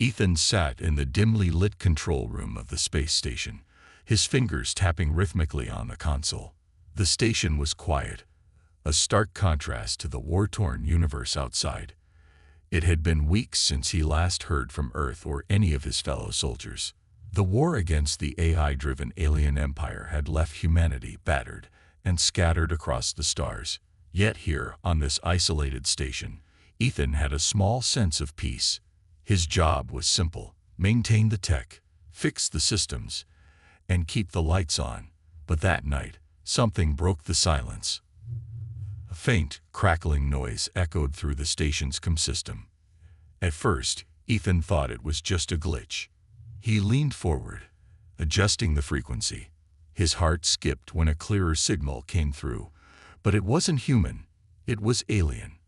Ethan sat in the dimly lit control room of the space station, his fingers tapping rhythmically on the console. The station was quiet, a stark contrast to the war-torn universe outside. It had been weeks since he last heard from Earth or any of his fellow soldiers. The war against the AI-driven alien empire had left humanity battered and scattered across the stars. Yet here, on this isolated station, Ethan had a small sense of peace. His job was simple: maintain the tech, fix the systems, and keep the lights on. But that night, something broke the silence. A faint, crackling noise echoed through the station's comm system. At first, Ethan thought it was just a glitch. He leaned forward, adjusting the frequency. His heart skipped when a clearer signal came through. But it wasn't human, it was alien.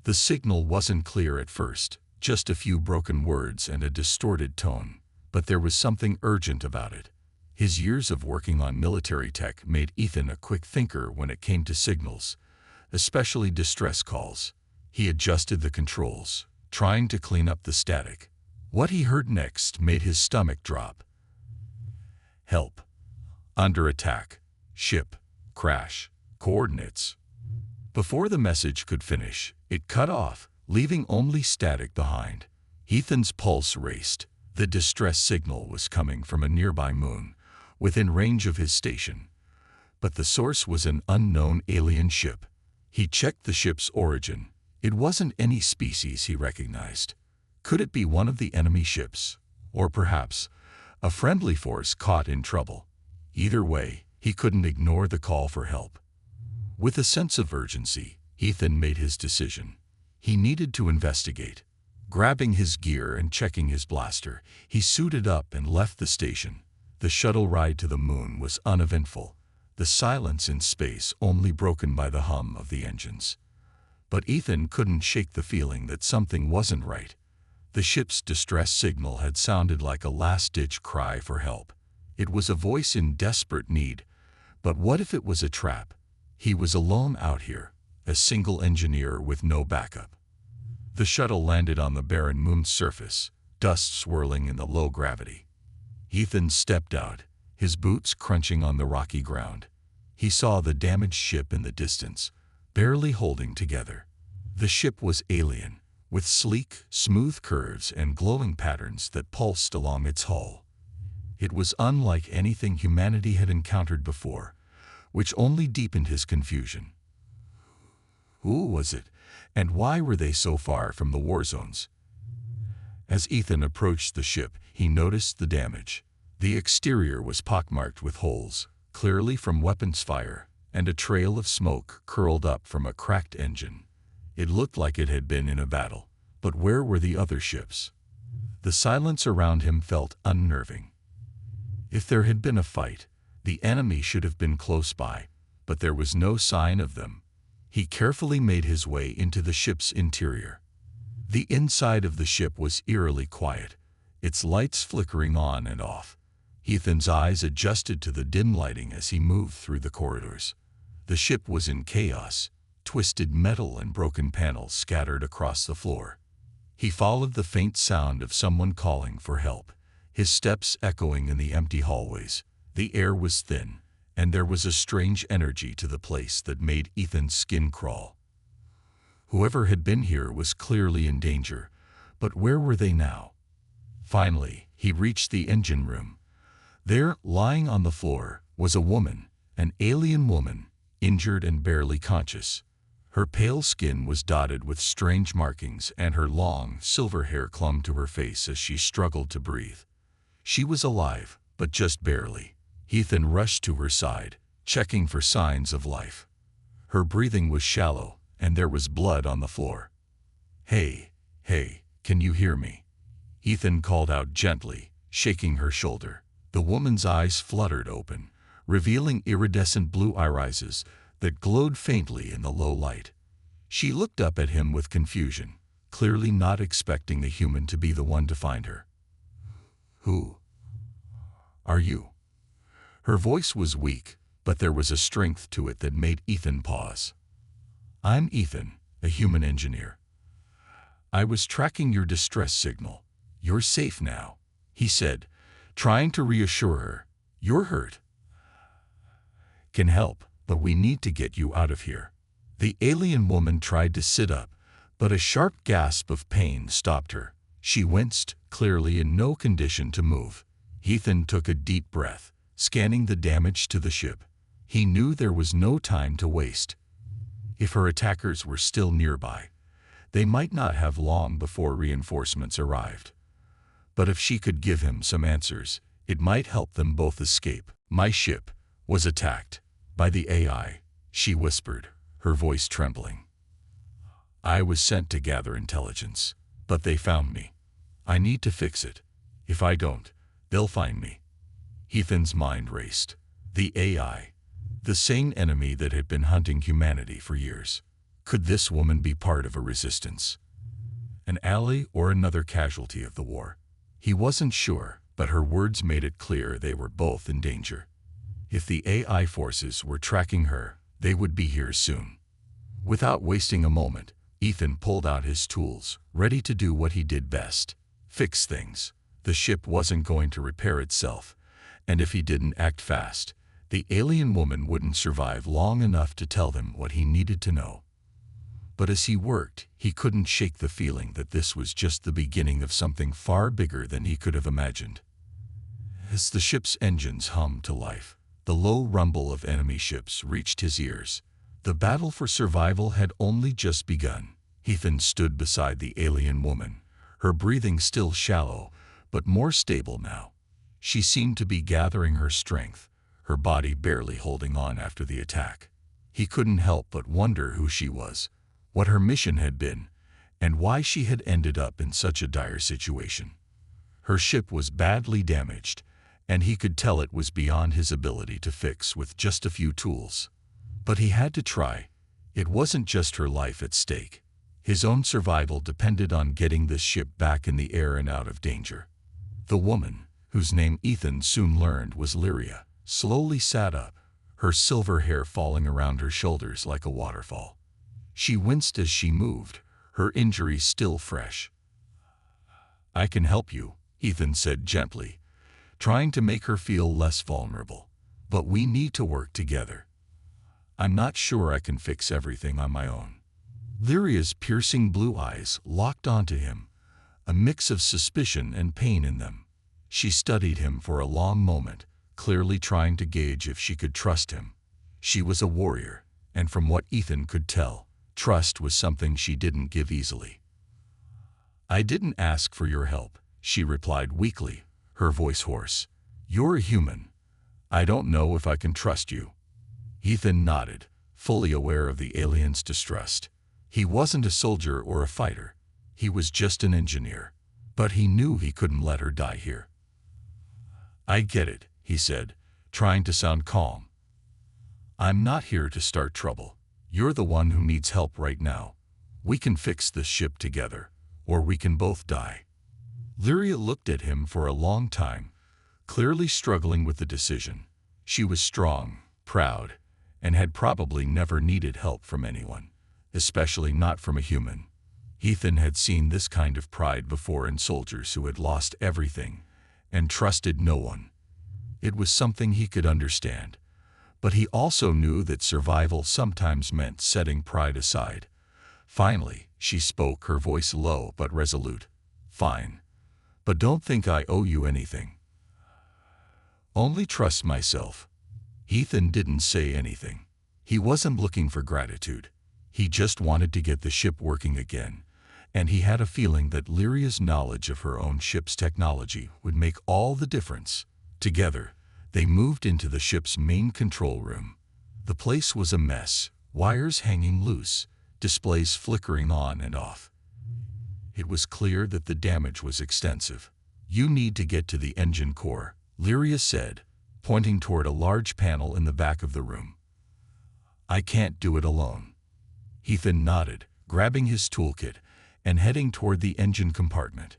The signal wasn't clear at first, just a few broken words and a distorted tone. But there was something urgent about it. His years of working on military tech made Ethan a quick thinker when it came to signals, especially distress calls. He adjusted the controls, trying to clean up the static. What he heard next made his stomach drop. Help. Under attack. Ship. Crash. Coordinates. Before the message could finish, it cut off, leaving only static behind. Ethan's pulse raced. The distress signal was coming from a nearby moon, within range of his station. But the source was an unknown alien ship. He checked the ship's origin. It wasn't any species he recognized. Could it be one of the enemy ships? Or perhaps a friendly force caught in trouble? Either way, he couldn't ignore the call for help. With a sense of urgency, Ethan made his decision. He needed to investigate. Grabbing his gear and checking his blaster, he suited up and left the station. The shuttle ride to the moon was uneventful, the silence in space only broken by the hum of the engines. But Ethan couldn't shake the feeling that something wasn't right. The ship's distress signal had sounded like a last-ditch cry for help. It was a voice in desperate need. But what if it was a trap? He was alone out here, a single engineer with no backup. The shuttle landed on the barren moon's surface, dust swirling in the low gravity. Ethan stepped out, his boots crunching on the rocky ground. He saw the damaged ship in the distance, barely holding together. The ship was alien, with sleek, smooth curves and glowing patterns that pulsed along its hull. It was unlike anything humanity had encountered before, which only deepened his confusion. Who was it, and why were they so far from the war zones? As Ethan approached the ship, he noticed the damage. The exterior was pockmarked with holes, clearly from weapons fire, and a trail of smoke curled up from a cracked engine. It looked like it had been in a battle. But where were the other ships? The silence around him felt unnerving. If there had been a fight, the enemy should have been close by, but there was no sign of them. He carefully made his way into the ship's interior. The inside of the ship was eerily quiet, its lights flickering on and off. Ethan's eyes adjusted to the dim lighting as he moved through the corridors. The ship was in chaos, twisted metal and broken panels scattered across the floor. He followed the faint sound of someone calling for help, his steps echoing in the empty hallways. The air was thin, and there was a strange energy to the place that made Ethan's skin crawl. Whoever had been here was clearly in danger, but where were they now? Finally, he reached the engine room. There, lying on the floor, was a woman, an alien woman, injured and barely conscious. Her pale skin was dotted with strange markings, and her long, silver hair clung to her face as she struggled to breathe. She was alive, but just barely. Ethan rushed to her side, checking for signs of life. Her breathing was shallow, and there was blood on the floor. Hey, can you hear me?" Ethan called out gently, shaking her shoulder. The woman's eyes fluttered open, revealing iridescent blue irises that glowed faintly in the low light. She looked up at him with confusion, clearly not expecting the human to be the one to find her. "Who are you?" Her voice was weak, but there was a strength to it that made Ethan pause. "I'm Ethan, a human engineer. I was tracking your distress signal. "You're safe now," he said, trying to reassure her. "You're hurt. Can help, but we need to get you out of here." The alien woman tried to sit up, but a sharp gasp of pain stopped her. She winced, clearly in no condition to move. Ethan took a deep breath, scanning the damage to the ship. He knew there was no time to waste. If her attackers were still nearby, they might not have long before reinforcements arrived. But if she could give him some answers, it might help them both escape. "My ship was attacked by the AI," she whispered, her voice trembling. "I was sent to gather intelligence, but they found me. I need to fix it. If I don't, they'll find me." Ethan's mind raced. The AI, the same enemy that had been hunting humanity for years. Could this woman be part of a resistance? An ally or another casualty of the war? He wasn't sure, but her words made it clear they were both in danger. If the AI forces were tracking her, they would be here soon. Without wasting a moment, Ethan pulled out his tools, ready to do what he did best: fix things. The ship wasn't going to repair itself, and if he didn't act fast, the alien woman wouldn't survive long enough to tell them what he needed to know. But as he worked, he couldn't shake the feeling that this was just the beginning of something far bigger than he could have imagined. As the ship's engines hummed to life, the low rumble of enemy ships reached his ears. The battle for survival had only just begun. Ethan stood beside the alien woman, her breathing still shallow, but more stable now. She seemed to be gathering her strength, her body barely holding on after the attack. He couldn't help but wonder who she was, what her mission had been, and why she had ended up in such a dire situation. Her ship was badly damaged, and he could tell it was beyond his ability to fix with just a few tools. But he had to try. It wasn't just her life at stake. His own survival depended on getting this ship back in the air and out of danger. The woman, whose name Ethan soon learned was Lyria, slowly sat up, her silver hair falling around her shoulders like a waterfall. She winced as she moved, her injury still fresh. "I can help you," Ethan said gently, trying to make her feel less vulnerable. "But we need to work together. I'm not sure I can fix everything on my own." Lyria's piercing blue eyes locked onto him, a mix of suspicion and pain in them. She studied him for a long moment, clearly trying to gauge if she could trust him. She was a warrior, and from what Ethan could tell, trust was something she didn't give easily. "I didn't ask for your help," she replied weakly, her voice hoarse. "You're a human. I don't know if I can trust you." Ethan nodded, fully aware of the alien's distrust. He wasn't a soldier or a fighter. He was just an engineer. But he knew he couldn't let her die here. "I get it," he said, trying to sound calm. "I'm not here to start trouble. You're the one who needs help right now. We can fix this ship together, or we can both die." Lyria looked at him for a long time, clearly struggling with the decision. She was strong, proud, and had probably never needed help from anyone, especially not from a human. Ethan had seen this kind of pride before in soldiers who had lost everything and trusted no one. It was something he could understand, but he also knew that survival sometimes meant setting pride aside. Finally, she spoke, her voice low but resolute. "Fine. But don't think I owe you anything. Only trust myself." Ethan didn't say anything. He wasn't looking for gratitude. He just wanted to get the ship working again, and he had a feeling that Lyria's knowledge of her own ship's technology would make all the difference. Together, they moved into the ship's main control room. The place was a mess, wires hanging loose, displays flickering on and off. It was clear that the damage was extensive. "You need to get to the engine core," Lyria said, pointing toward a large panel in the back of the room. "I can't do it alone." Ethan nodded, grabbing his toolkit and heading toward the engine compartment.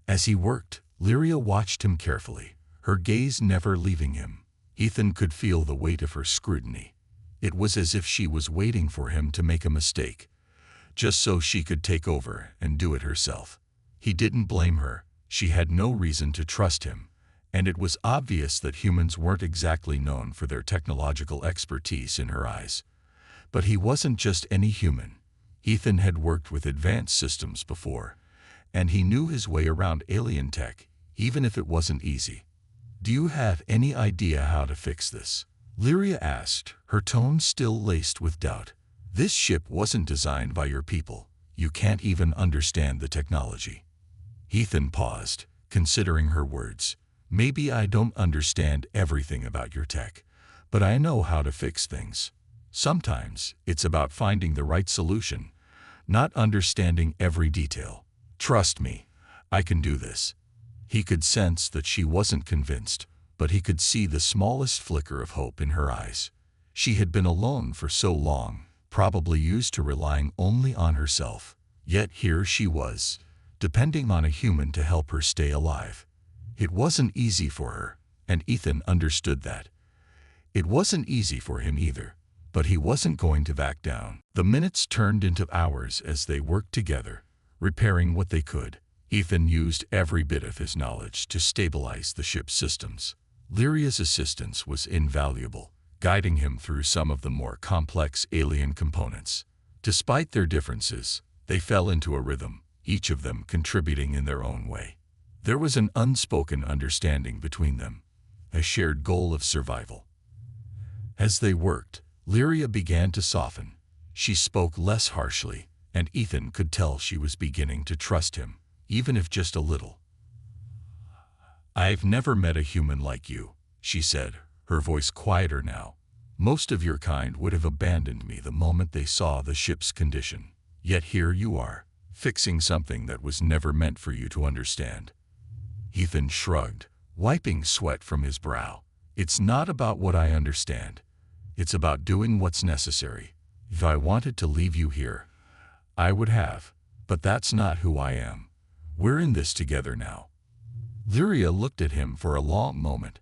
As he worked, Lyria watched him carefully, her gaze never leaving him. Ethan could feel the weight of her scrutiny. It was as if she was waiting for him to make a mistake, just so she could take over and do it herself. He didn't blame her. She had no reason to trust him, and it was obvious that humans weren't exactly known for their technological expertise in her eyes. But he wasn't just any human. Ethan had worked with advanced systems before, and he knew his way around alien tech, even if it wasn't easy. "Do you have any idea how to fix this?" Lyria asked, her tone still laced with doubt. "This ship wasn't designed by your people. You can't even understand the technology." Ethan paused, considering her words. "Maybe I don't understand everything about your tech, but I know how to fix things. Sometimes it's about finding the right solution, not understanding every detail. Trust me, I can do this." He could sense that she wasn't convinced, but he could see the smallest flicker of hope in her eyes. She had been alone for so long, probably used to relying only on herself. Yet here she was, depending on a human to help her stay alive. It wasn't easy for her, and Ethan understood that. It wasn't easy for him either, but he wasn't going to back down. The minutes turned into hours as they worked together, repairing what they could. Ethan used every bit of his knowledge to stabilize the ship's systems. Lyria's assistance was invaluable, guiding him through some of the more complex alien components. Despite their differences, they fell into a rhythm, each of them contributing in their own way. There was an unspoken understanding between them, a shared goal of survival. As they worked, Lyria began to soften. She spoke less harshly, and Ethan could tell she was beginning to trust him, even if just a little. "I've never met a human like you," she said, her voice quieter now. "Most of your kind would have abandoned me the moment they saw the ship's condition. Yet here you are, fixing something that was never meant for you to understand." Ethan shrugged, wiping sweat from his brow. "It's not about what I understand. It's about doing what's necessary. If I wanted to leave you here, I would have, but that's not who I am. We're in this together now." Lyria looked at him for a long moment,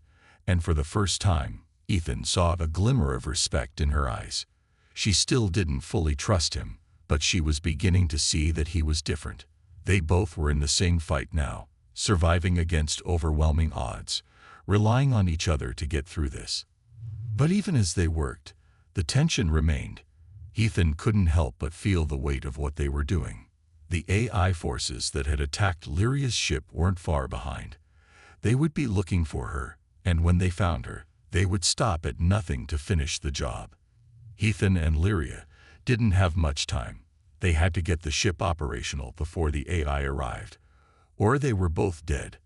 and for the first time, Ethan saw a glimmer of respect in her eyes. She still didn't fully trust him, but she was beginning to see that he was different. They both were in the same fight now, surviving against overwhelming odds, relying on each other to get through this. But even as they worked, the tension remained. Ethan couldn't help but feel the weight of what they were doing. The AI forces that had attacked Lyria's ship weren't far behind. They would be looking for her, and when they found her, they would stop at nothing to finish the job. Ethan and Lyria didn't have much time. They had to get the ship operational before the AI arrived, or they were both dead.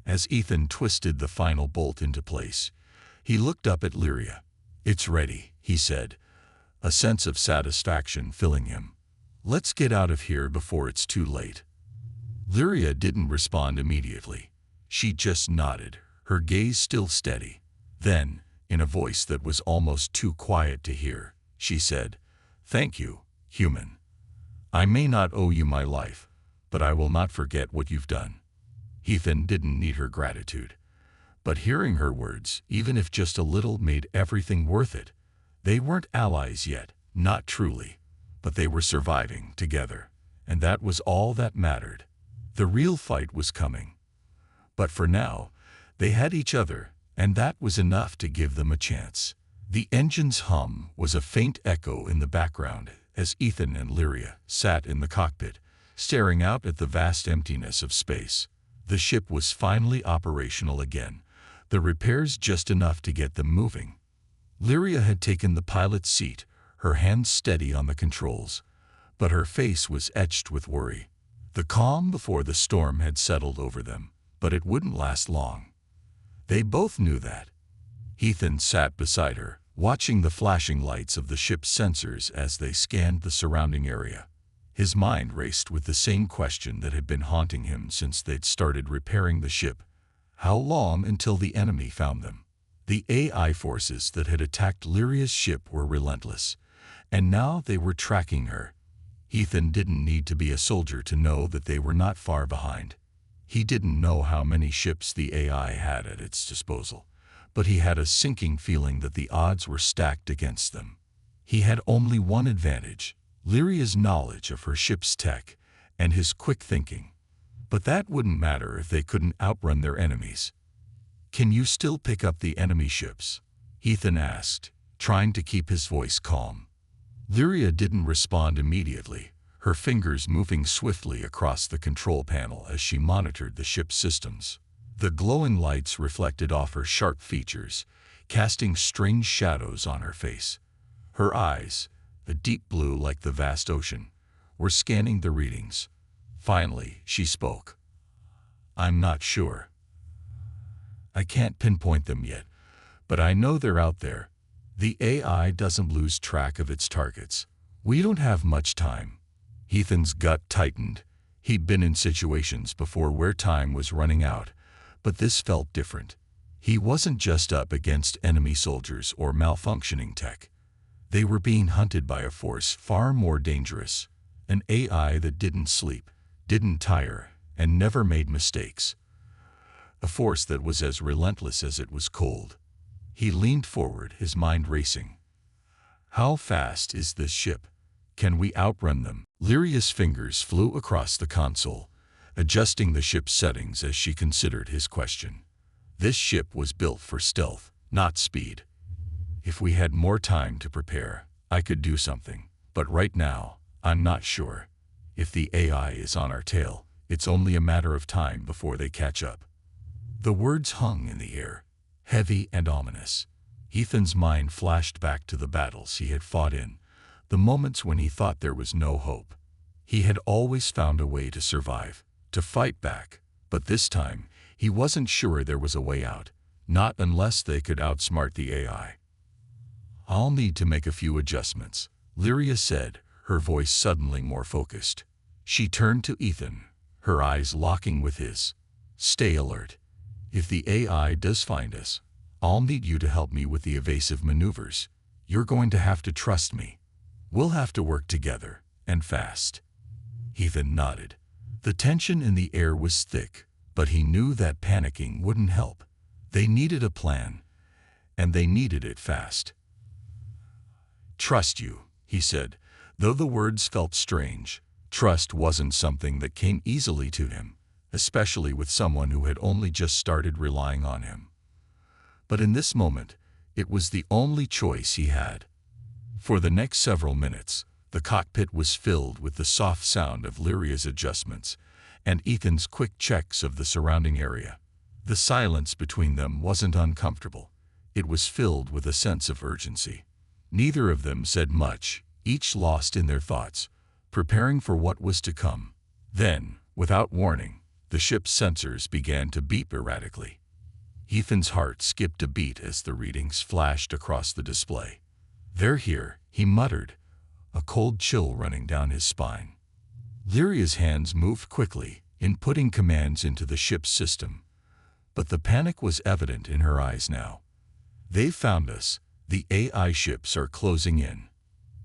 As Ethan twisted the final bolt into place, he looked up at Lyria. "It's ready," he said, a sense of satisfaction filling him. "Let's get out of here before it's too late." Lyria didn't respond immediately. She just nodded, her gaze still steady. Then, in a voice that was almost too quiet to hear, she said, "Thank you, human. I may not owe you my life, but I will not forget what you've done." Ethan didn't need her gratitude, but hearing her words, even if just a little, made everything worth it. They weren't allies yet, not truly, but they were surviving together, and that was all that mattered. The real fight was coming. But for now, they had each other, and that was enough to give them a chance. The engine's hum was a faint echo in the background as Ethan and Lyria sat in the cockpit, staring out at the vast emptiness of space. The ship was finally operational again, the repairs just enough to get them moving. Lyria had taken the pilot's seat, her hands steady on the controls, but her face was etched with worry. The calm before the storm had settled over them, but it wouldn't last long. They both knew that. Ethan sat beside her, watching the flashing lights of the ship's sensors as they scanned the surrounding area. His mind raced with the same question that had been haunting him since they'd started repairing the ship. How long until the enemy found them? The AI forces that had attacked Lyria's ship were relentless, and now they were tracking her. Ethan didn't need to be a soldier to know that they were not far behind. He didn't know how many ships the AI had at its disposal, but he had a sinking feeling that the odds were stacked against them. He had only one advantage: Lyria's knowledge of her ship's tech and his quick thinking. But that wouldn't matter if they couldn't outrun their enemies. "Can you still pick up the enemy ships?" Ethan asked, trying to keep his voice calm. Lyria didn't respond immediately, her fingers moving swiftly across the control panel as she monitored the ship's systems. The glowing lights reflected off her sharp features, casting strange shadows on her face. Her eyes, a deep blue like the vast ocean, were scanning the readings. Finally, she spoke. "I'm not sure. I can't pinpoint them yet, but I know they're out there. The AI doesn't lose track of its targets. We don't have much time." Ethan's gut tightened. He'd been in situations before where time was running out, but this felt different. He wasn't just up against enemy soldiers or malfunctioning tech. They were being hunted by a force far more dangerous, an AI that didn't sleep, didn't tire, and never made mistakes. A force that was as relentless as it was cold. He leaned forward, his mind racing. "How fast is this ship? Can we outrun them?" Lyria's fingers flew across the console, adjusting the ship's settings as she considered his question. This ship was built for stealth, not speed. "If we had more time to prepare, I could do something. But right now, I'm not sure. If the AI is on our tail, it's only a matter of time before they catch up." The words hung in the air, heavy and ominous. Ethan's mind flashed back to the battles he had fought in, the moments when he thought there was no hope. He had always found a way to survive, to fight back, but this time, he wasn't sure there was a way out, not unless they could outsmart the AI. "I'll need to make a few adjustments," Lyria said, her voice suddenly more focused. She turned to Ethan, her eyes locking with his. "Stay alert. If the AI does find us, I'll need you to help me with the evasive maneuvers. You're going to have to trust me. We'll have to work together, and fast." Ethan nodded. The tension in the air was thick, but he knew that panicking wouldn't help. They needed a plan, and they needed it fast. "Trust you," he said, though the words felt strange. Trust wasn't something that came easily to him, especially with someone who had only just started relying on him. But in this moment, it was the only choice he had. For the next several minutes, the cockpit was filled with the soft sound of Lyria's adjustments and Ethan's quick checks of the surrounding area. The silence between them wasn't uncomfortable. It was filled with a sense of urgency. Neither of them said much, each lost in their thoughts, preparing for what was to come. Then, without warning, the ship's sensors began to beep erratically. Ethan's heart skipped a beat as the readings flashed across the display. "They're here," he muttered, a cold chill running down his spine. Lyria's hands moved quickly, inputting commands into the ship's system. But the panic was evident in her eyes now. "They've found us. The AI ships are closing in."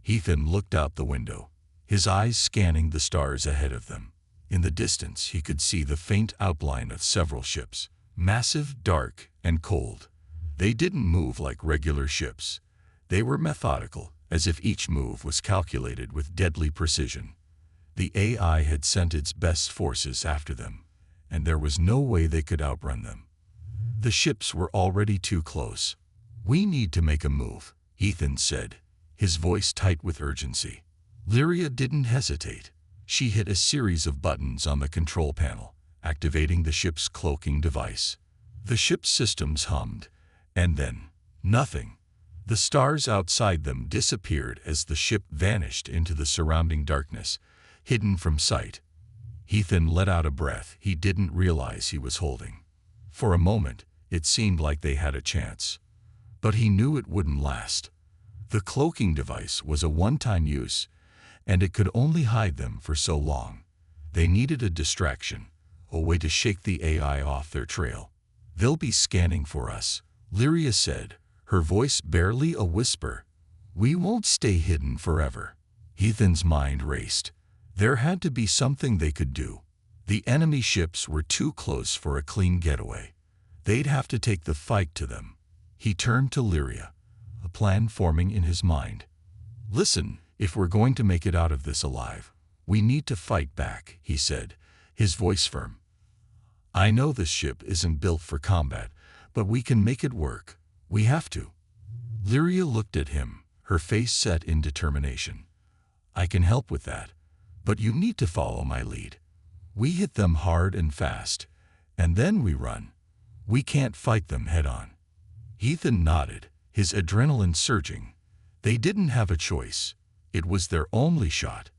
Ethan looked out the window, his eyes scanning the stars ahead of them. In the distance, he could see the faint outline of several ships, massive, dark, and cold. They didn't move like regular ships. They were methodical, as if each move was calculated with deadly precision. The AI had sent its best forces after them, and there was no way they could outrun them. The ships were already too close. "We need to make a move," Ethan said, his voice tight with urgency. Lyria didn't hesitate. She hit a series of buttons on the control panel, activating the ship's cloaking device. The ship's systems hummed, and then, nothing. The stars outside them disappeared as the ship vanished into the surrounding darkness, hidden from sight. Ethan let out a breath he didn't realize he was holding. For a moment, it seemed like they had a chance. But he knew it wouldn't last. The cloaking device was a one-time use, and it could only hide them for so long. They needed a distraction, a way to shake the AI off their trail. "They'll be scanning for us," Lyria said, her voice barely a whisper. "We won't stay hidden forever." Ethan's mind raced. There had to be something they could do. The enemy ships were too close for a clean getaway. They'd have to take the fight to them. He turned to Lyria, a plan forming in his mind. "Listen, if we're going to make it out of this alive, we need to fight back," he said, his voice firm. "I know this ship isn't built for combat, but we can make it work. We have to." Lyria looked at him, her face set in determination. "I can help with that, but you need to follow my lead. We hit them hard and fast, and then we run. We can't fight them head-on." Ethan nodded, his adrenaline surging. They didn't have a choice. It was their only shot.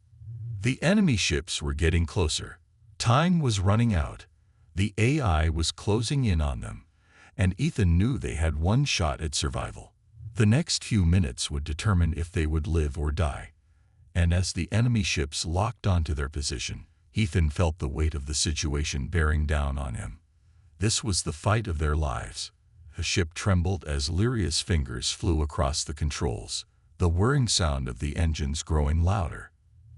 The enemy ships were getting closer. Time was running out. The AI was closing in on them, and Ethan knew they had one shot at survival. The next few minutes would determine if they would live or die. And as the enemy ships locked onto their position, Ethan felt the weight of the situation bearing down on him. This was the fight of their lives. The ship trembled as Lyria's fingers flew across the controls, the whirring sound of the engines growing louder.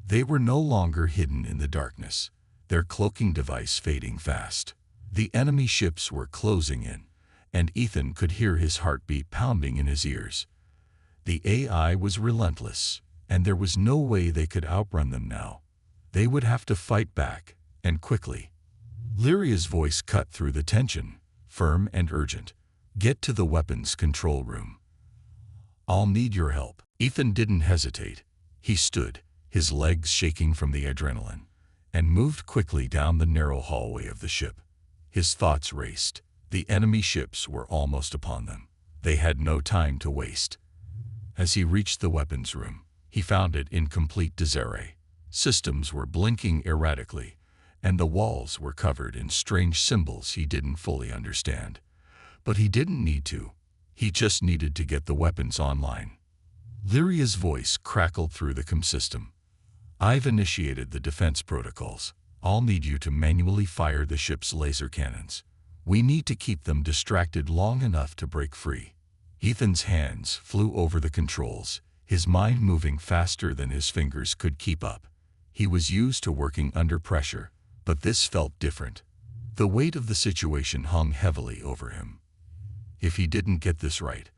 They were no longer hidden in the darkness, their cloaking device fading fast. The enemy ships were closing in, and Ethan could hear his heartbeat pounding in his ears. The AI was relentless, and there was no way they could outrun them now. They would have to fight back, and quickly. Lyria's voice cut through the tension, firm and urgent. "Get to the weapons control room. I'll need your help." Ethan didn't hesitate. He stood, his legs shaking from the adrenaline, and moved quickly down the narrow hallway of the ship. His thoughts raced. The enemy ships were almost upon them. They had no time to waste. As he reached the weapons room, he found it in complete disarray. Systems were blinking erratically, and the walls were covered in strange symbols he didn't fully understand. But he didn't need to. He just needed to get the weapons online. Lyria's voice crackled through the COM system. "I've initiated the defense protocols. I'll need you to manually fire the ship's laser cannons. We need to keep them distracted long enough to break free." Ethan's hands flew over the controls, his mind moving faster than his fingers could keep up. He was used to working under pressure, but this felt different. The weight of the situation hung heavily over him. If he didn't get this right,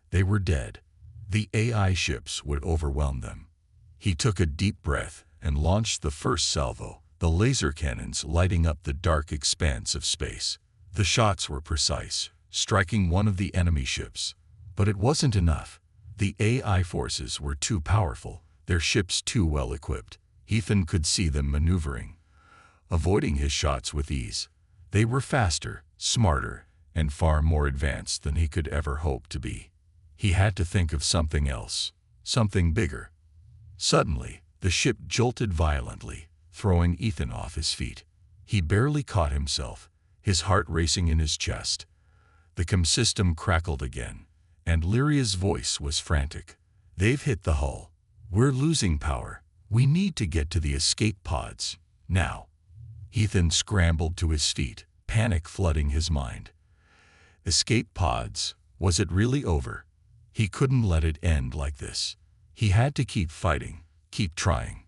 they were dead. The AI ships would overwhelm them. He took a deep breath and launched the first salvo, the laser cannons lighting up the dark expanse of space. The shots were precise, striking one of the enemy ships. But it wasn't enough. The AI forces were too powerful, their ships too well equipped. Ethan could see them maneuvering, avoiding his shots with ease. They were faster, smarter, and far more advanced than he could ever hope to be. He had to think of something else, something bigger. Suddenly, the ship jolted violently, throwing Ethan off his feet. He barely caught himself, his heart racing in his chest. The COM system crackled again, and Lyria's voice was frantic. "They've hit the hull. We're losing power. We need to get to the escape pods, now." Ethan scrambled to his feet, panic flooding his mind. Escape pods, was it really over? He couldn't let it end like this. He had to keep fighting, keep trying.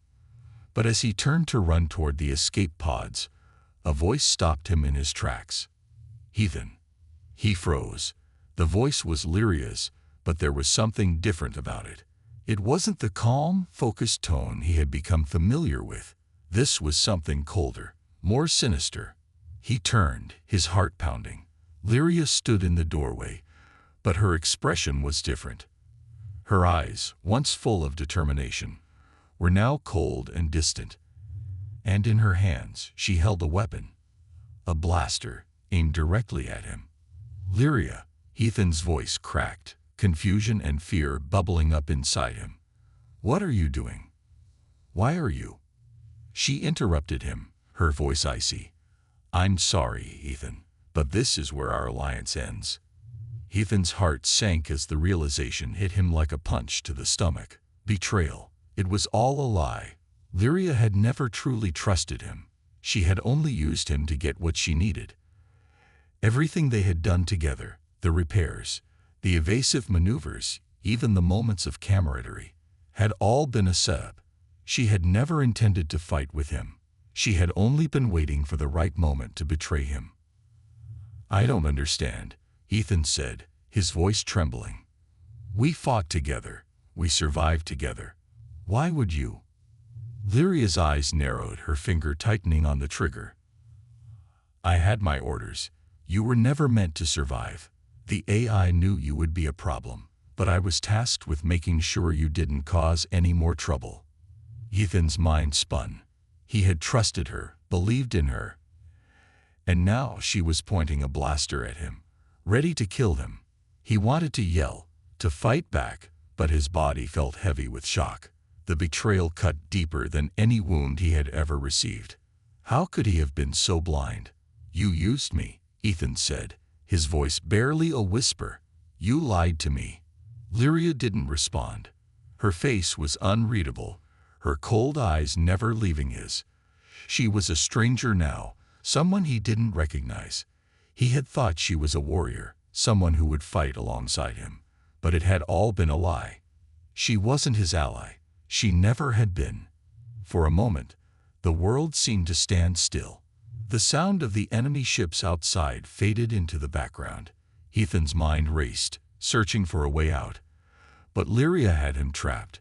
But as he turned to run toward the escape pods, a voice stopped him in his tracks. "Ethan." He froze. The voice was Lyria's, but there was something different about it. It wasn't the calm, focused tone he had become familiar with. This was something colder, more sinister. He turned, his heart pounding. Lyria stood in the doorway, but her expression was different. Her eyes, once full of determination, were now cold and distant. And in her hands she held a weapon. A blaster, aimed directly at him. "Lyria," Ethan's voice cracked, confusion and fear bubbling up inside him. "What are you doing? Why are you?" She interrupted him, her voice icy. "I'm sorry, Ethan, but this is where our alliance ends." Ethan's heart sank as the realization hit him like a punch to the stomach. Betrayal. It was all a lie. Lyria had never truly trusted him. She had only used him to get what she needed. Everything they had done together, the repairs, the evasive maneuvers, even the moments of camaraderie, had all been a setup. She had never intended to fight with him. She had only been waiting for the right moment to betray him. "I don't understand," Ethan said, his voice trembling. "We fought together. We survived together. Why would you?" Lyria's eyes narrowed, her finger tightening on the trigger. I had my orders. You were never meant to survive. The AI knew you would be a problem, but I was tasked with making sure you didn't cause any more trouble. Ethan's mind spun. He had trusted her, believed in her, and now she was pointing a blaster at him, ready to kill him. He wanted to yell, to fight back, but his body felt heavy with shock. The betrayal cut deeper than any wound he had ever received. How could he have been so blind? You used me, Ethan said, his voice barely a whisper. You lied to me. Lyria didn't respond. Her face was unreadable, her cold eyes never leaving his. She was a stranger now, someone he didn't recognize. He had thought she was a warrior, someone who would fight alongside him, but it had all been a lie. She wasn't his ally. She never had been. For a moment, the world seemed to stand still. The sound of the enemy ships outside faded into the background. Ethan's mind raced, searching for a way out. But Lyria had him trapped.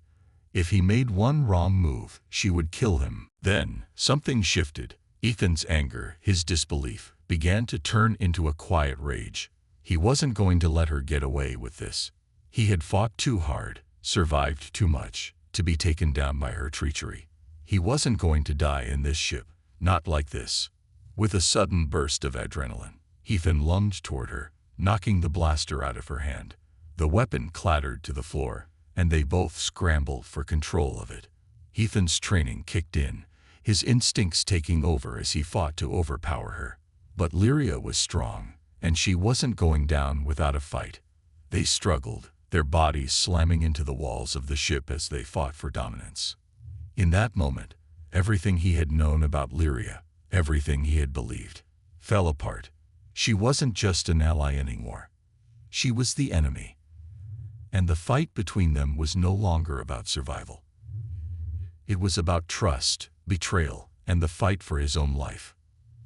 If he made one wrong move, she would kill him. Then, something shifted. Ethan's anger, his disbelief, began to turn into a quiet rage. He wasn't going to let her get away with this. He had fought too hard, survived too much, to be taken down by her treachery. He wasn't going to die in this ship, not like this. With a sudden burst of adrenaline, Ethan lunged toward her, knocking the blaster out of her hand. The weapon clattered to the floor, and they both scrambled for control of it. Ethan's training kicked in, his instincts taking over as he fought to overpower her. But Lyria was strong, and she wasn't going down without a fight. They struggled, their bodies slamming into the walls of the ship as they fought for dominance. In that moment, everything he had known about Lyria, everything he had believed, fell apart. She wasn't just an ally anymore. She was the enemy. And the fight between them was no longer about survival. It was about trust, betrayal, and the fight for his own life.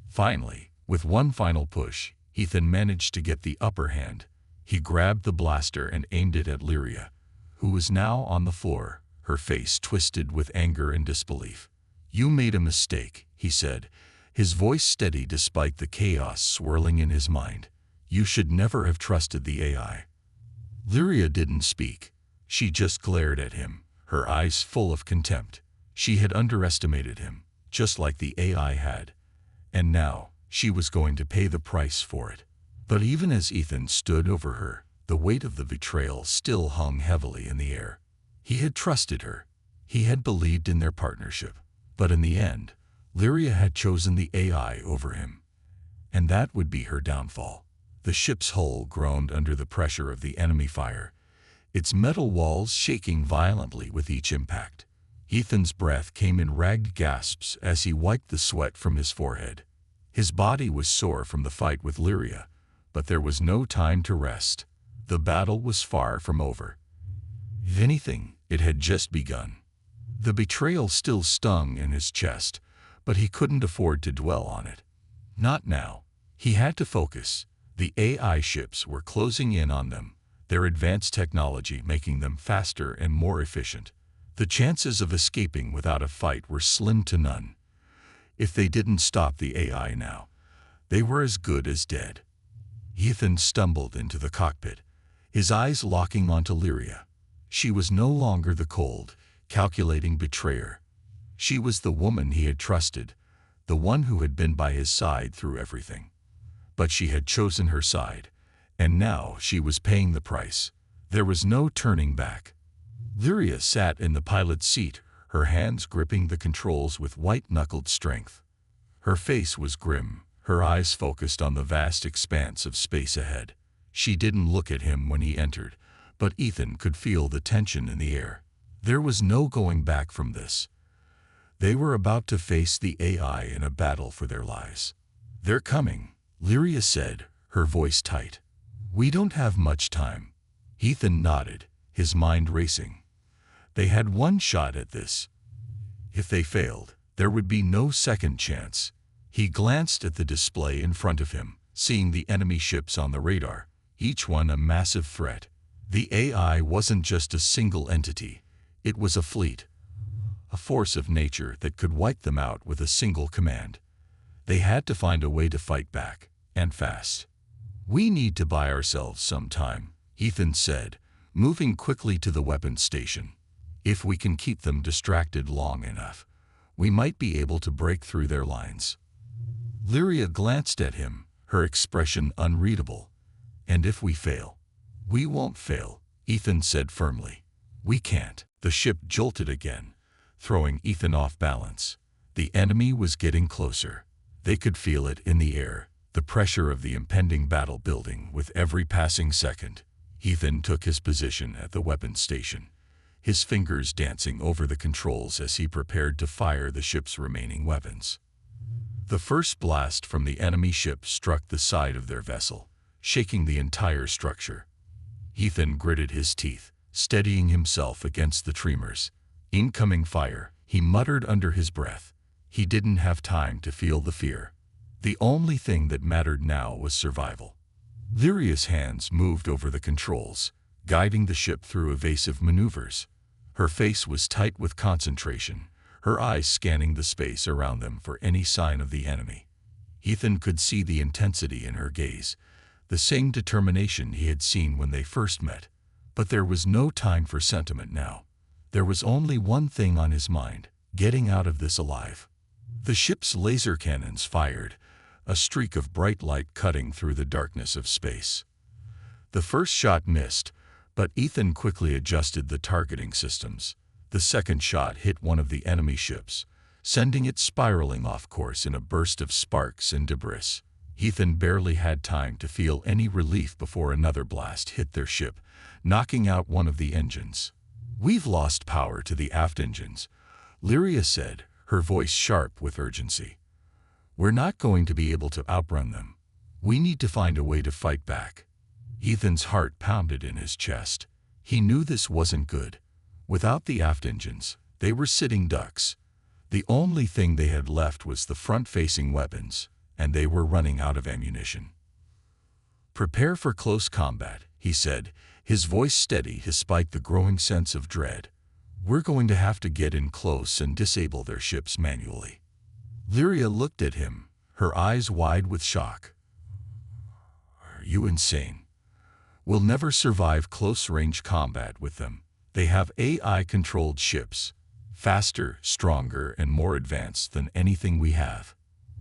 Finally, with one final push, Ethan managed to get the upper hand. He grabbed the blaster and aimed it at Lyria, who was now on the floor, her face twisted with anger and disbelief. You made a mistake, he said, his voice steady despite the chaos swirling in his mind. You should never have trusted the AI. Lyria didn't speak. She just glared at him, her eyes full of contempt. She had underestimated him, just like the AI had. And now, she was going to pay the price for it. But even as Ethan stood over her, the weight of the betrayal still hung heavily in the air. He had trusted her. He had believed in their partnership. But in the end, Lyria had chosen the AI over him. And that would be her downfall. The ship's hull groaned under the pressure of the enemy fire, its metal walls shaking violently with each impact. Ethan's breath came in ragged gasps as he wiped the sweat from his forehead. His body was sore from the fight with Lyria, but there was no time to rest. The battle was far from over. If anything, it had just begun. The betrayal still stung in his chest, but he couldn't afford to dwell on it. Not now. He had to focus. The AI ships were closing in on them, their advanced technology making them faster and more efficient. The chances of escaping without a fight were slim to none. If they didn't stop the AI now, they were as good as dead. Ethan stumbled into the cockpit, his eyes locking onto Lyria. She was no longer the cold, calculating betrayer. She was the woman he had trusted, the one who had been by his side through everything. But she had chosen her side, and now she was paying the price. There was no turning back. Lyria sat in the pilot's seat, her hands gripping the controls with white-knuckled strength. Her face was grim, her eyes focused on the vast expanse of space ahead. She didn't look at him when he entered, but Ethan could feel the tension in the air. There was no going back from this. They were about to face the AI in a battle for their lives. They're coming, Lyria said, her voice tight. We don't have much time. Ethan nodded, his mind racing. They had one shot at this. If they failed, there would be no second chance. He glanced at the display in front of him, seeing the enemy ships on the radar, each one a massive threat. The AI wasn't just a single entity. It was a fleet, a force of nature that could wipe them out with a single command. They had to find a way to fight back, and fast. "We need to buy ourselves some time," Ethan said, moving quickly to the weapons station. "If we can keep them distracted long enough, we might be able to break through their lines." Lyria glanced at him, her expression unreadable. "And if we fail?" "We won't fail," Ethan said firmly. "We can't." The ship jolted again, throwing Ethan off balance. The enemy was getting closer. They could feel it in the air, the pressure of the impending battle building with every passing second. Ethan took his position at the weapons station, his fingers dancing over the controls as he prepared to fire the ship's remaining weapons. The first blast from the enemy ship struck the side of their vessel, shaking the entire structure. Ethan gritted his teeth, steadying himself against the tremors. "Incoming fire," he muttered under his breath. He didn't have time to feel the fear. The only thing that mattered now was survival. Lyria's hands moved over the controls, guiding the ship through evasive maneuvers. Her face was tight with concentration, her eyes scanning the space around them for any sign of the enemy. Ethan could see the intensity in her gaze, the same determination he had seen when they first met. But there was no time for sentiment now. There was only one thing on his mind: getting out of this alive. The ship's laser cannons fired, a streak of bright light cutting through the darkness of space. The first shot missed, but Ethan quickly adjusted the targeting systems. The second shot hit one of the enemy ships, sending it spiraling off course in a burst of sparks and debris. Ethan barely had time to feel any relief before another blast hit their ship, knocking out one of the engines. "We've lost power to the aft engines," Lyria said, her voice sharp with urgency. "We're not going to be able to outrun them. We need to find a way to fight back." Ethan's heart pounded in his chest. He knew this wasn't good. Without the aft engines, they were sitting ducks. The only thing they had left was the front-facing weapons, and they were running out of ammunition. "Prepare for close combat," he said, his voice steady despite the growing sense of dread. "We're going to have to get in close and disable their ships manually." Lyria looked at him, her eyes wide with shock. "Are you insane? We'll never survive close-range combat with them. They have AI-controlled ships, faster, stronger, and more advanced than anything we have."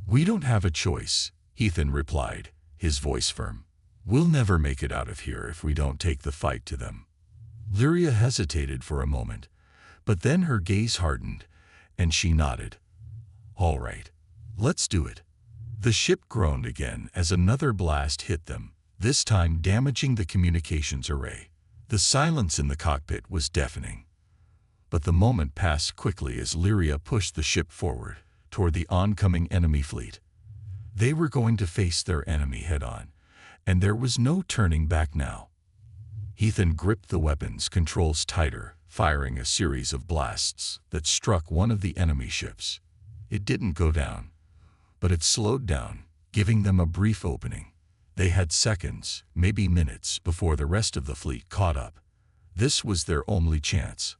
"We don't have a choice," Ethan replied, his voice firm. "We'll never make it out of here if we don't take the fight to them." Lyria hesitated for a moment, but then her gaze hardened, and she nodded. "All right, let's do it." The ship groaned again as another blast hit them, this time damaging the communications array. The silence in the cockpit was deafening. But the moment passed quickly as Lyria pushed the ship forward, toward the oncoming enemy fleet. They were going to face their enemy head-on, and there was no turning back now. Ethan gripped the weapons controls tighter, firing a series of blasts that struck one of the enemy ships. It didn't go down, but it slowed down, giving them a brief opening. They had seconds, maybe minutes, before the rest of the fleet caught up. This was their only chance.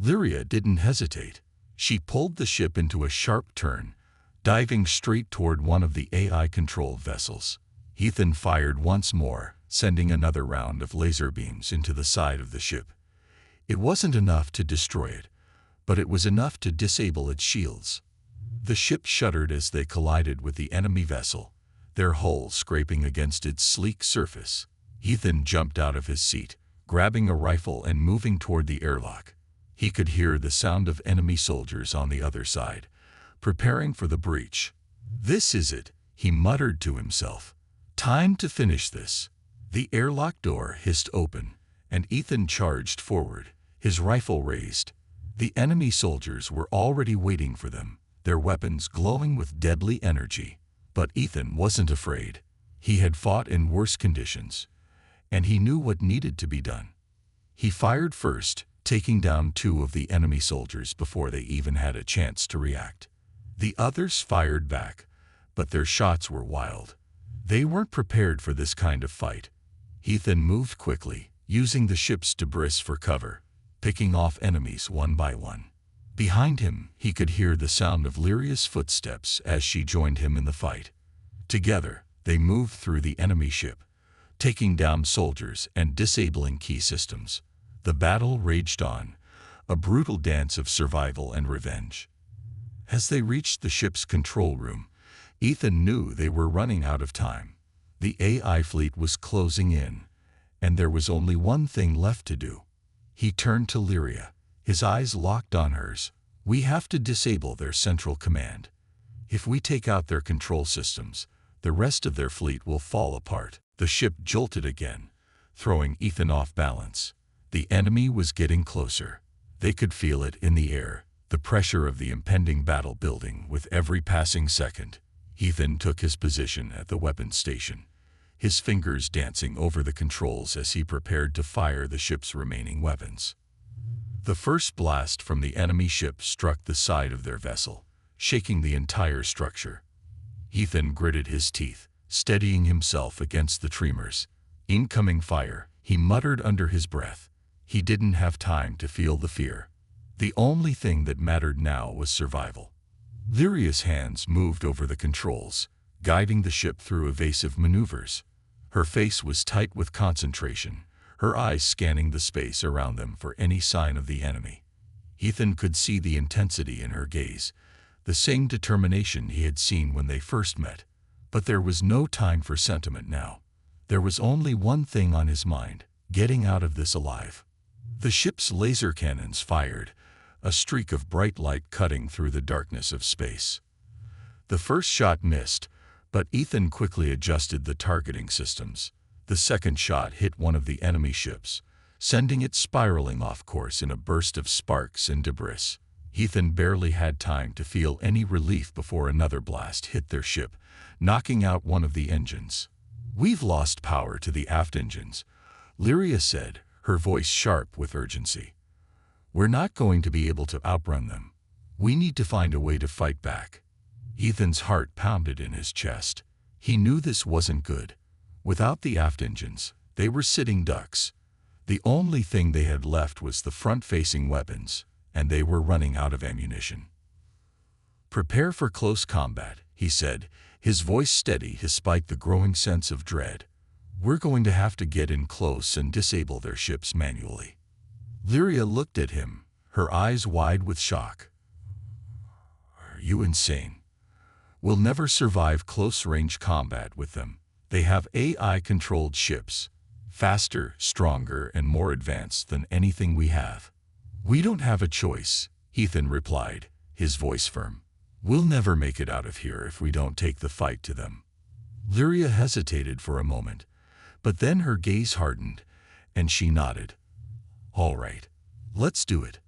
Lyria didn't hesitate. She pulled the ship into a sharp turn, diving straight toward one of the AI-controlled vessels. Ethan fired once more, sending another round of laser beams into the side of the ship. It wasn't enough to destroy it, but it was enough to disable its shields. The ship shuddered as they collided with the enemy vessel, their hull scraping against its sleek surface. Ethan jumped out of his seat, grabbing a rifle and moving toward the airlock. He could hear the sound of enemy soldiers on the other side, preparing for the breach. "This is it," he muttered to himself. "Time to finish this." The airlock door hissed open, and Ethan charged forward, his rifle raised. The enemy soldiers were already waiting for them, their weapons glowing with deadly energy. But Ethan wasn't afraid. He had fought in worse conditions, and he knew what needed to be done. He fired first, taking down 2 of the enemy soldiers before they even had a chance to react. The others fired back, but their shots were wild. They weren't prepared for this kind of fight. Ethan moved quickly, using the ship's debris for cover, picking off enemies one by one. Behind him, he could hear the sound of Lyria's footsteps as she joined him in the fight. Together, they moved through the enemy ship, taking down soldiers and disabling key systems. The battle raged on, a brutal dance of survival and revenge. As they reached the ship's control room, Ethan knew they were running out of time. The AI fleet was closing in, and there was only one thing left to do. He turned to Lyria, his eyes locked on hers. "We have to disable their central command. If we take out their control systems, the rest of their fleet will fall apart." The ship jolted again, throwing Ethan off balance. The enemy was getting closer. They could feel it in the air, the pressure of the impending battle building with every passing second. Ethan took his position at the weapons station, his fingers dancing over the controls as he prepared to fire the ship's remaining weapons. The first blast from the enemy ship struck the side of their vessel, shaking the entire structure. Ethan gritted his teeth, steadying himself against the tremors. "Incoming fire," he muttered under his breath. He didn't have time to feel the fear. The only thing that mattered now was survival. Lyria's hands moved over the controls, guiding the ship through evasive maneuvers. Her face was tight with concentration, her eyes scanning the space around them for any sign of the enemy. Ethan could see the intensity in her gaze, the same determination he had seen when they first met. But there was no time for sentiment now. There was only one thing on his mind: getting out of this alive. The ship's laser cannons fired, a streak of bright light cutting through the darkness of space. The first shot missed, but Ethan quickly adjusted the targeting systems. The second shot hit one of the enemy ships, sending it spiraling off course in a burst of sparks and debris. Ethan barely had time to feel any relief before another blast hit their ship, knocking out one of the engines. "We've lost power to the aft engines," Lyria said, her voice sharp with urgency. "We're not going to be able to outrun them. We need to find a way to fight back." Ethan's heart pounded in his chest. He knew this wasn't good. Without the aft engines, they were sitting ducks. The only thing they had left was the front-facing weapons, and they were running out of ammunition. "Prepare for close combat," he said, his voice steady despite the growing sense of dread. "We're going to have to get in close and disable their ships manually." Lyria looked at him, her eyes wide with shock. "Are you insane? We'll never survive close-range combat with them. They have AI-controlled ships, faster, stronger, and more advanced than anything we have." "We don't have a choice," Ethan replied, his voice firm. "We'll never make it out of here if we don't take the fight to them." Lyria hesitated for a moment, but then her gaze hardened, and she nodded. "All right, let's do it."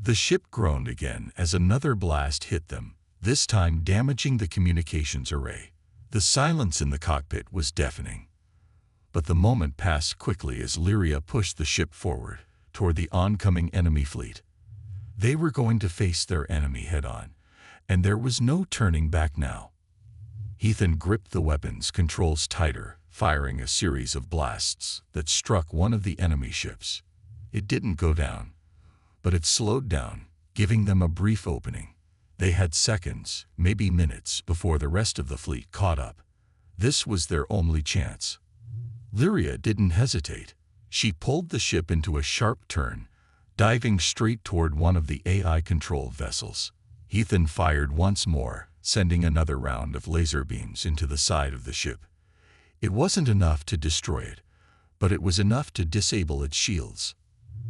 The ship groaned again as another blast hit them, this time damaging the communications array. The silence in the cockpit was deafening. But the moment passed quickly as Lyria pushed the ship forward, toward the oncoming enemy fleet. They were going to face their enemy head-on, and there was no turning back now. Ethan gripped the weapon's controls tighter, firing a series of blasts that struck one of the enemy ships. It didn't go down, but it slowed down, giving them a brief opening. They had seconds, maybe minutes, before the rest of the fleet caught up. This was their only chance. Lyria didn't hesitate. She pulled the ship into a sharp turn, diving straight toward one of the AI-controlled vessels. Ethan fired once more, sending another round of laser beams into the side of the ship. It wasn't enough to destroy it, but it was enough to disable its shields.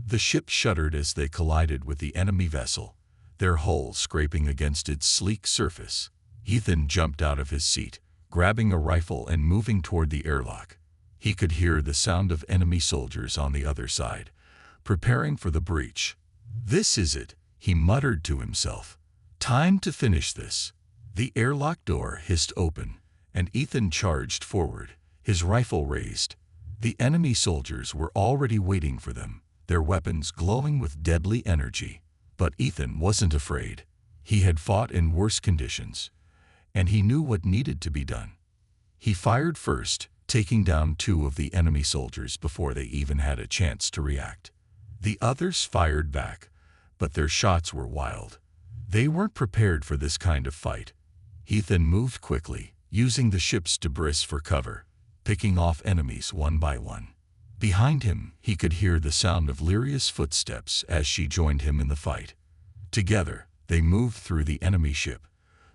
The ship shuddered as they collided with the enemy vessel, their hull scraping against its sleek surface. Ethan jumped out of his seat, grabbing a rifle and moving toward the airlock. He could hear the sound of enemy soldiers on the other side, preparing for the breach. "This is it," he muttered to himself. "Time to finish this." The airlock door hissed open, and Ethan charged forward, his rifle raised. The enemy soldiers were already waiting for them, their weapons glowing with deadly energy. But Ethan wasn't afraid. He had fought in worse conditions, and he knew what needed to be done. He fired first, taking down 2 of the enemy soldiers before they even had a chance to react. The others fired back, but their shots were wild. They weren't prepared for this kind of fight. Ethan moved quickly, using the ship's debris for cover, picking off enemies one by one. Behind him, he could hear the sound of Lyria's footsteps as she joined him in the fight. Together, they moved through the enemy ship,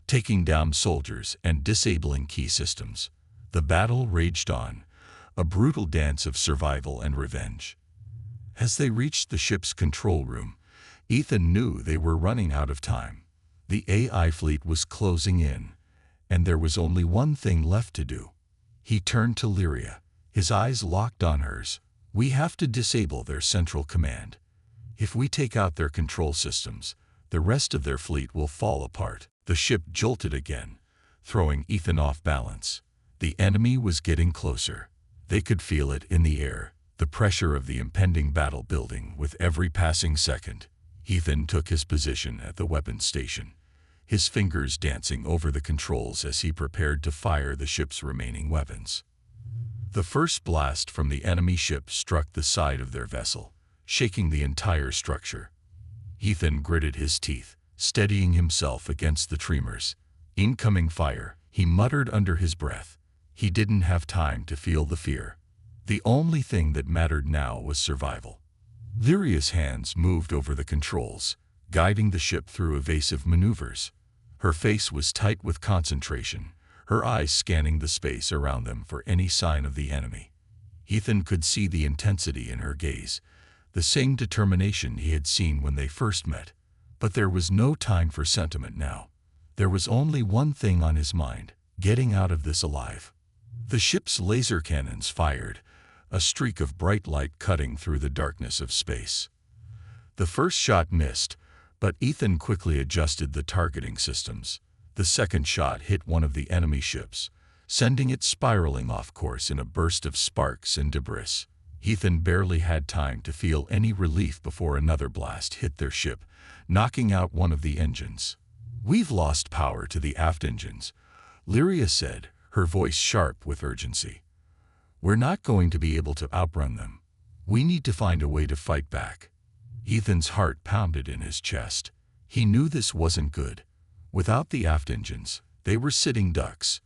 taking down soldiers and disabling key systems. The battle raged on, a brutal dance of survival and revenge. As they reached the ship's control room, Ethan knew they were running out of time. The AI fleet was closing in, and there was only one thing left to do. He turned to Lyria, his eyes locked on hers. "We have to disable their central command. If we take out their control systems, the rest of their fleet will fall apart." The ship jolted again, throwing Ethan off balance. The enemy was getting closer. They could feel it in the air, the pressure of the impending battle building with every passing second. Ethan took his position at the weapons station, his fingers dancing over the controls as he prepared to fire the ship's remaining weapons. The first blast from the enemy ship struck the side of their vessel, shaking the entire structure. Ethan gritted his teeth, steadying himself against the tremors. "Incoming fire," he muttered under his breath. He didn't have time to feel the fear. The only thing that mattered now was survival. Lyria's hands moved over the controls, guiding the ship through evasive maneuvers. Her face was tight with concentration, her eyes scanning the space around them for any sign of the enemy. Ethan could see the intensity in her gaze, the same determination he had seen when they first met. But there was no time for sentiment now. There was only one thing on his mind: getting out of this alive. The ship's laser cannons fired, a streak of bright light cutting through the darkness of space. The first shot missed, but Ethan quickly adjusted the targeting systems. The second shot hit one of the enemy ships, sending it spiraling off course in a burst of sparks and debris. Ethan barely had time to feel any relief before another blast hit their ship, knocking out one of the engines. "We've lost power to the aft engines," Lyria said, her voice sharp with urgency. "We're not going to be able to outrun them. We need to find a way to fight back." Ethan's heart pounded in his chest. He knew this wasn't good. Without the aft engines, they were sitting ducks.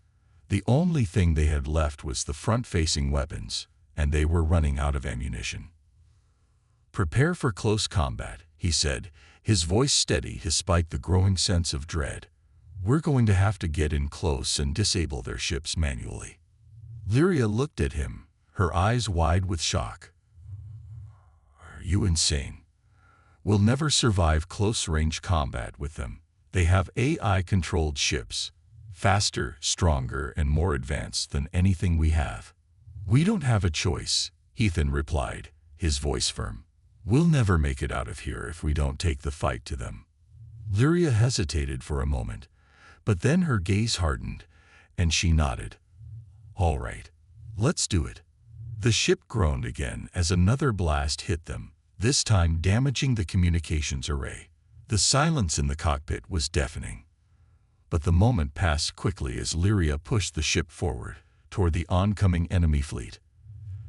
The only thing they had left was the front-facing weapons, and they were running out of ammunition. "Prepare for close combat," he said, his voice steady despite the growing sense of dread. "We're going to have to get in close and disable their ships manually." Lyria looked at him, her eyes wide with shock. "Are you insane? We'll never survive close-range combat with them. They have AI-controlled ships, faster, stronger, and more advanced than anything we have." "We don't have a choice," Ethan replied, his voice firm. "We'll never make it out of here if we don't take the fight to them." Lyria hesitated for a moment, but then her gaze hardened, and she nodded. "All right, let's do it." The ship groaned again as another blast hit them, this time damaging the communications array. The silence in the cockpit was deafening. But the moment passed quickly as Lyria pushed the ship forward, toward the oncoming enemy fleet.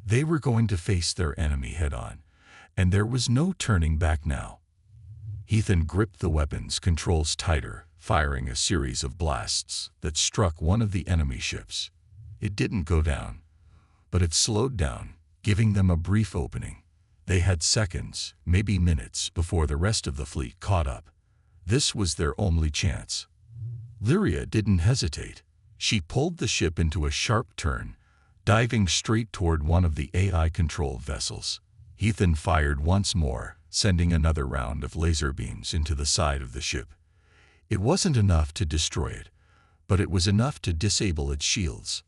They were going to face their enemy head-on, and there was no turning back now. Ethan gripped the weapon's controls tighter, firing a series of blasts that struck one of the enemy ships. It didn't go down, but it slowed down, giving them a brief opening. They had seconds, maybe minutes, before the rest of the fleet caught up. This was their only chance. Lyria didn't hesitate. She pulled the ship into a sharp turn, diving straight toward one of the AI-controlled vessels. Ethan fired once more, sending another round of laser beams into the side of the ship. It wasn't enough to destroy it, but it was enough to disable its shields.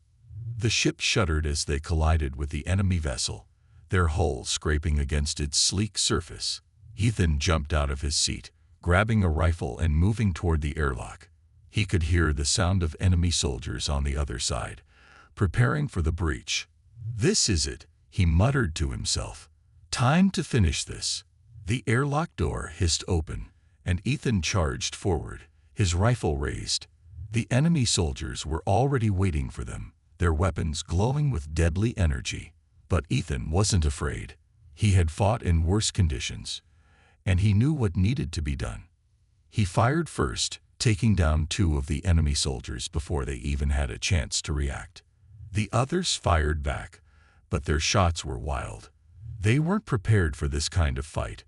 The ship shuddered as they collided with the enemy vessel, their hull scraping against its sleek surface. Ethan jumped out of his seat, grabbing a rifle and moving toward the airlock. He could hear the sound of enemy soldiers on the other side, preparing for the breach. "This is it," he muttered to himself. "Time to finish this." The airlock door hissed open, and Ethan charged forward, his rifle raised. The enemy soldiers were already waiting for them, their weapons glowing with deadly energy. But Ethan wasn't afraid. He had fought in worse conditions, and he knew what needed to be done. He fired first, taking down 2 of the enemy soldiers before they even had a chance to react. The others fired back, but their shots were wild. They weren't prepared for this kind of fight.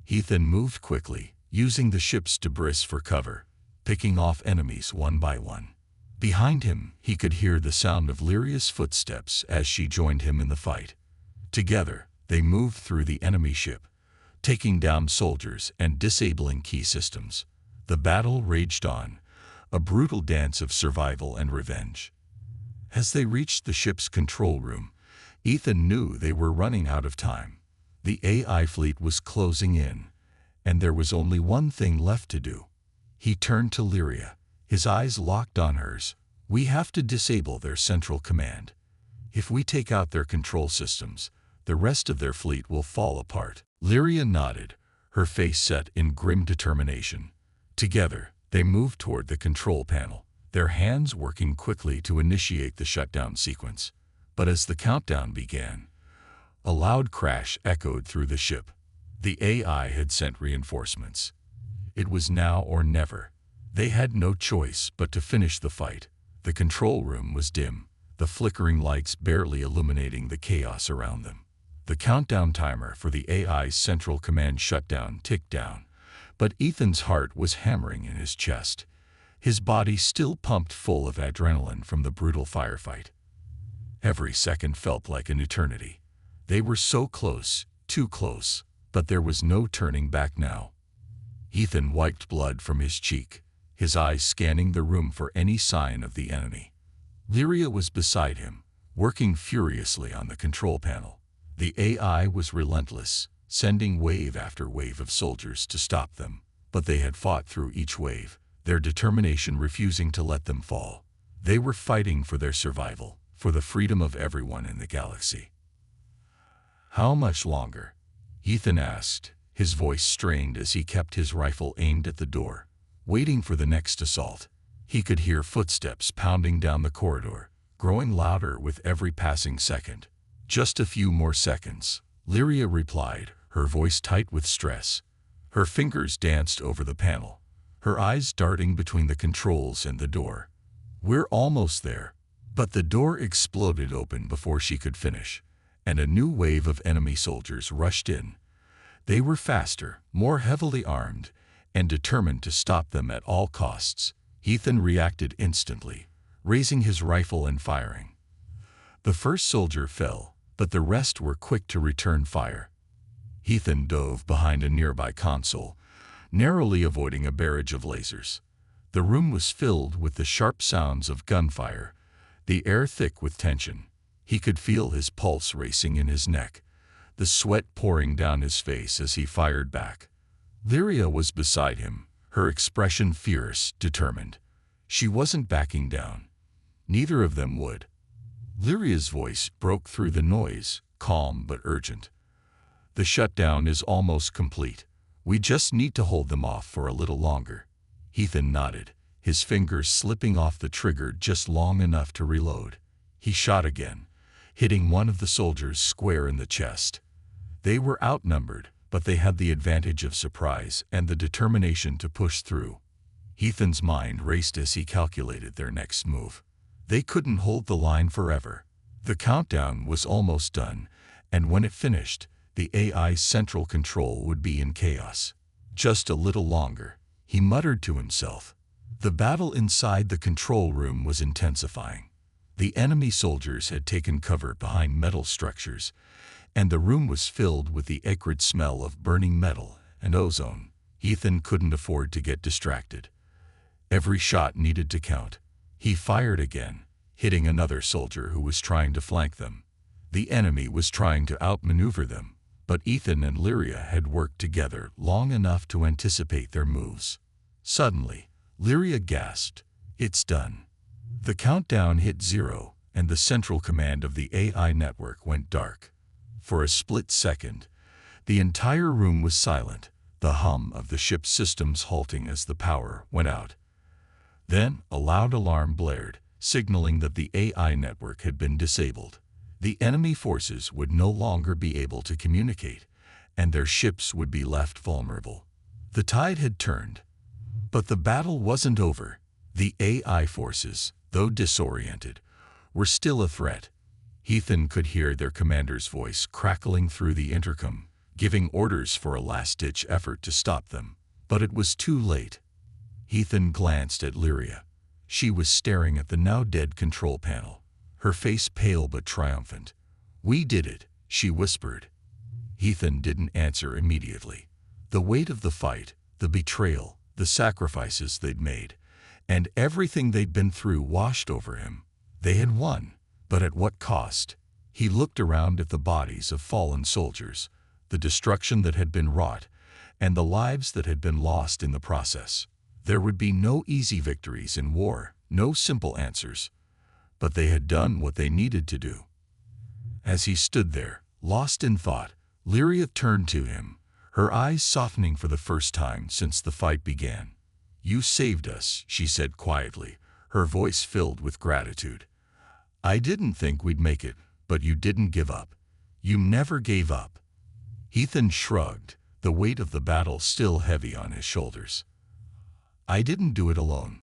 Ethan moved quickly, using the ship's debris for cover, picking off enemies one by one. Behind him, he could hear the sound of Lyria's footsteps as she joined him in the fight. Together, they moved through the enemy ship, taking down soldiers and disabling key systems. The battle raged on, a brutal dance of survival and revenge. As they reached the ship's control room, Ethan knew they were running out of time. The AI fleet was closing in, and there was only one thing left to do. He turned to Lyria, his eyes locked on hers. "We have to disable their central command. If we take out their control systems, the rest of their fleet will fall apart." Lyria nodded, her face set in grim determination. Together, they moved toward the control panel, their hands working quickly to initiate the shutdown sequence. But as the countdown began, a loud crash echoed through the ship. The AI had sent reinforcements. It was now or never. They had no choice but to finish the fight. The control room was dim, the flickering lights barely illuminating the chaos around them. The countdown timer for the AI's central command shutdown ticked down, but Ethan's heart was hammering in his chest. His body still pumped full of adrenaline from the brutal firefight. Every second felt like an eternity. They were so close, too close, but there was no turning back now. Ethan wiped blood from his cheek, his eyes scanning the room for any sign of the enemy. Lyria was beside him, working furiously on the control panel. The AI was relentless, sending wave after wave of soldiers to stop them, but they had fought through each wave, their determination refusing to let them fall. They were fighting for their survival, for the freedom of everyone in the galaxy. "How much longer?" Ethan asked, his voice strained as he kept his rifle aimed at the door, waiting for the next assault. He could hear footsteps pounding down the corridor, growing louder with every passing second. "Just a few more seconds," Lyria replied, her voice tight with stress. Her fingers danced over the panel, her eyes darting between the controls and the door. "We're almost there." But the door exploded open before she could finish, and a new wave of enemy soldiers rushed in. They were faster, more heavily armed, and determined to stop them at all costs. Ethan reacted instantly, raising his rifle and firing. The first soldier fell, but the rest were quick to return fire. Ethan dove behind a nearby console, narrowly avoiding a barrage of lasers. The room was filled with the sharp sounds of gunfire, the air thick with tension. He could feel his pulse racing in his neck, the sweat pouring down his face as he fired back. Lyria was beside him, her expression fierce, determined. She wasn't backing down. Neither of them would. Lyria's voice broke through the noise, calm but urgent. "The shutdown is almost complete. We just need to hold them off for a little longer." Ethan nodded, his fingers slipping off the trigger just long enough to reload. He shot again, hitting one of the soldiers square in the chest. They were outnumbered, but they had the advantage of surprise and the determination to push through. Ethan's mind raced as he calculated their next move. They couldn't hold the line forever. The countdown was almost done, and when it finished, the AI's central control would be in chaos. Just a little longer, he muttered to himself. The battle inside the control room was intensifying. The enemy soldiers had taken cover behind metal structures, and the room was filled with the acrid smell of burning metal and ozone. Ethan couldn't afford to get distracted. Every shot needed to count. He fired again, hitting another soldier who was trying to flank them. The enemy was trying to outmaneuver them, but Ethan and Lyria had worked together long enough to anticipate their moves. Suddenly, Lyria gasped, "It's done." The countdown hit 0, and the central command of the AI network went dark. For a split second, the entire room was silent, the hum of the ship's systems halting as the power went out. Then, a loud alarm blared, signaling that the AI network had been disabled. The enemy forces would no longer be able to communicate, and their ships would be left vulnerable. The tide had turned. But the battle wasn't over. The AI forces, though disoriented, were still a threat. Ethan could hear their commander's voice crackling through the intercom, giving orders for a last-ditch effort to stop them. But it was too late. Ethan glanced at Lyria. She was staring at the now-dead control panel, her face pale but triumphant. "We did it," she whispered. Ethan didn't answer immediately. The weight of the fight, the betrayal, the sacrifices they'd made, and everything they'd been through washed over him. They had won, but at what cost? He looked around at the bodies of fallen soldiers, the destruction that had been wrought, and the lives that had been lost in the process. There would be no easy victories in war, no simple answers, but they had done what they needed to do. As he stood there, lost in thought, Lyria turned to him, her eyes softening for the first time since the fight began. "You saved us," she said quietly, her voice filled with gratitude. "I didn't think we'd make it, but you didn't give up. You never gave up." Ethan shrugged, the weight of the battle still heavy on his shoulders. "I didn't do it alone.